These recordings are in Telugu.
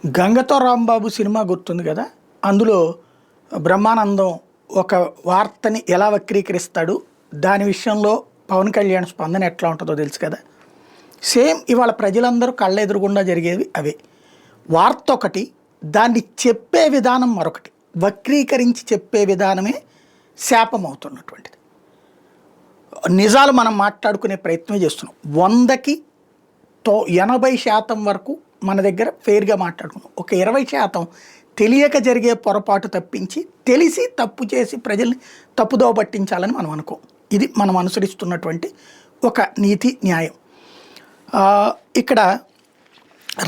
'గంగతో రాంబాబు' సినిమా గుర్తుంది కదా! అందులో బ్రహ్మానందం ఒక వార్తని ఎలా వక్రీకరిస్తాడు, దాని విషయంలో పవన్ కళ్యాణ్ స్పందన ఎట్లా ఉంటుందో తెలుసు కదా! సేమ్ ఇవాళ ప్రజలందరూ కళ్ళెదురుగుండా జరిగేవి అవే. వార్త ఒకటి, దాన్ని చెప్పే విధానం మరొకటి. వక్రీకరించి చెప్పే విధానమే శాపం అవుతున్నటువంటిది. నిజాలు మనం మాట్లాడుకునే ప్రయత్నం చేస్తున్నాం. 100కి 80% వరకు మన దగ్గర ఫెయిర్గా మాట్లాడుకున్నాం. ఒక 20% తెలియక జరిగే పొరపాటు తప్పించి, తెలిసి తప్పు చేసి ప్రజల్ని తప్పుదోవ పట్టించాలని మనం అనుకోం. ఇది మనం అనుసరిస్తున్నటువంటి ఒక నీతి న్యాయం. ఇక్కడ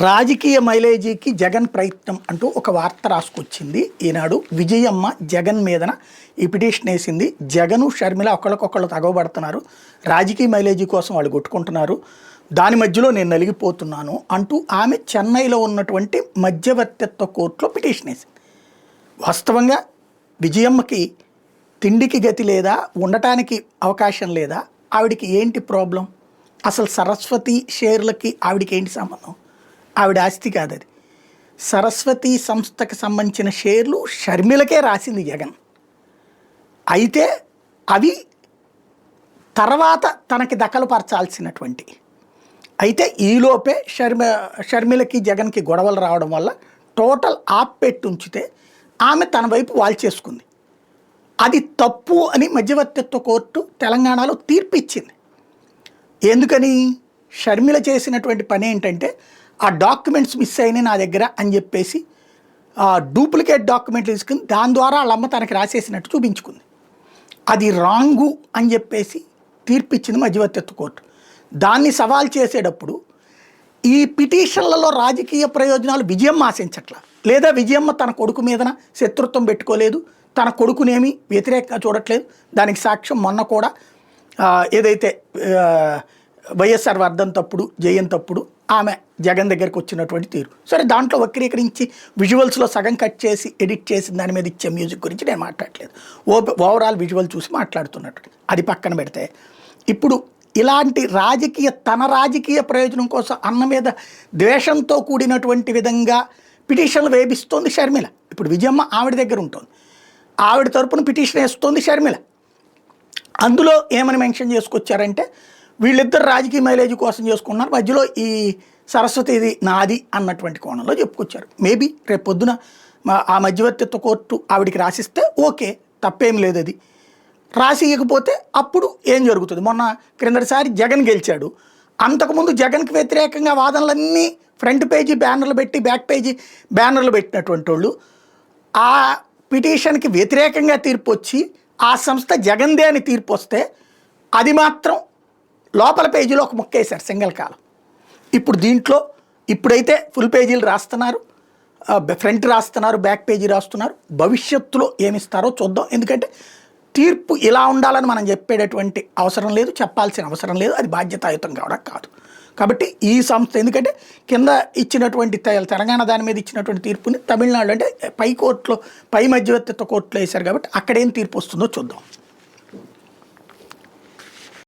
రాజకీయ మైలేజీకి జగన్ ప్రయత్నం అంటూ ఒక వార్త రాసుకొచ్చింది ఈనాడు. విజయమ్మ జగన్ మీదన ఈ పిటిషన్ వేసింది. జగను షర్మిల ఒకళ్ళకొకళ్ళు తగవబడుతున్నారు, రాజకీయ మైలేజీ కోసం వాళ్ళు కొట్టుకుంటున్నారు, దాని మధ్యలో నేను నలిగిపోతున్నాను అంటూ ఆమె చెన్నైలో ఉన్నటువంటి మధ్యవర్తిత్వ కోర్టులో పిటిషన్ వేసింది. వాస్తవంగా విజయమ్మకి తిండికి గతి లేదా, ఉండటానికి అవకాశం లేదా, ఆవిడికి ఏంటి ప్రాబ్లం? అసలు సరస్వతి షేర్లకి ఆవిడికి ఏంటి సంబంధం? ఆవిడ ఆస్తి కాదు అది. సరస్వతి సంస్థకి సంబంధించిన షేర్లు షర్మిలకే రాసింది జగన్. అయితే అవి తర్వాత తనకి దఖలుపరచాల్సినటువంటి. అయితే ఈలోపే షర్మిలకి జగన్కి గొడవలు రావడం వల్ల టోటల్ ఆప్పెట్టి ఉంచితే ఆమె తన వైపు వాల్చేసుకుంది. అది తప్పు అని మధ్యవర్తిత్వ కోర్టు తెలంగాణలో తీర్పు ఇచ్చింది. ఎందుకని? షర్మిల చేసినటువంటి పని ఏంటంటే, ఆ డాక్యుమెంట్స్ మిస్ అయినాయి నా దగ్గర అని చెప్పేసి డూప్లికేట్ డాక్యుమెంట్లు తీసుకుని దాని ద్వారా వాళ్ళమ్మ తనకి రాసేసినట్టు చూపించుకుంది. అది రాంగు అని చెప్పేసి తీర్పు ఇచ్చింది మధ్యవర్తిత్వ కోర్టు. దాన్ని సవాల్ చేసేటప్పుడు ఈ పిటిషన్లలో రాజకీయ ప్రయోజనాలు విజయమ్మ ఆశించట్ల, లేదా విజయమ్మ తన కొడుకు మీదన శత్రుత్వం పెట్టుకోలేదు, తన కొడుకునేమి వ్యతిరేకంగా చూడట్లేదు. దానికి సాక్ష్యం మొన్న కూడా ఏదైతే వైఎస్ఆర్ వర్ధంతప్పుడు జయంతప్పుడు ఆమె జగన్ దగ్గరికి వచ్చినటువంటి తీరు. సరే, దాంట్లో వక్రీకరించి విజువల్స్లో సగం కట్ చేసి ఎడిట్ చేసి దాని మీద ఇచ్చే మ్యూజిక్ గురించి నేను మాట్లాడట్లేదు. ఓవరాల్ విజువల్ చూసి మాట్లాడుతున్నట్టు. అది పక్కన పెడితే, ఇప్పుడు ఇలాంటి తన రాజకీయ ప్రయోజనం కోసం అన్న మీద ద్వేషంతో కూడినటువంటి విధంగా పిటిషన్లు వేపిస్తోంది షర్మిల. ఇప్పుడు విజయమ్మ ఆవిడ దగ్గర ఉంటుంది, ఆవిడ తరపున పిటిషన్ వేస్తోంది షర్మిల. అందులో ఏమని మెన్షన్ చేసుకొచ్చారంటే, వీళ్ళిద్దరు రాజకీయ మైలేజీ కోసం చేసుకున్నారు, మధ్యలో ఈ సరస్వతి ఇది నాది అన్నటువంటి కోణంలో చెప్పుకొచ్చారు. మేబీ రేపు పొద్దున ఆ మధ్యవర్తిత్వ కోర్టు ఆవిడికి రాసిస్తే ఓకే, తప్పేం లేదు. అది రాసియకపోతే అప్పుడు ఏం జరుగుతుంది? మొన్న క్రిందటిసారి జగన్ గెలిచాడు, అంతకుముందు జగన్కి వ్యతిరేకంగా వాదనలన్నీ ఫ్రంట్ పేజీ బ్యానర్లు పెట్టి బ్యాక్ పేజీ బ్యానర్లు పెట్టినటువంటి వాళ్ళు ఆ పిటిషన్కి వ్యతిరేకంగా తీర్పు వచ్చి ఆ సంస్థ జగన్దే అని తీర్పు వస్తే అది మాత్రం లోపల పేజీలో ఒక ముక్క వేశారు సింగల్ కాలం. ఇప్పుడు దీంట్లో ఇప్పుడైతే ఫుల్ పేజీలు రాస్తున్నారు, ఫ్రంట్ రాస్తున్నారు, బ్యాక్ పేజీ రాస్తున్నారు. భవిష్యత్తులో ఏమిస్తారో చూద్దాం. ఎందుకంటే తీర్పు ఇలా ఉండాలని మనం చెప్పేటటువంటి అవసరం లేదు, చెప్పాల్సిన అవసరం లేదు, అది బాధ్యతాయుతం కావడం కాదు. కాబట్టి ఈ సంస్థ ఎందుకంటే కింద ఇచ్చినటువంటి తెలంగాణ దాని మీద ఇచ్చినటువంటి తీర్పుని తమిళనాడు అంటే పై కోర్టులో, పై మధ్యవర్తిత్వ కోర్టులో వేశారు కాబట్టి అక్కడేం తీర్పు వస్తుందో చూద్దాం.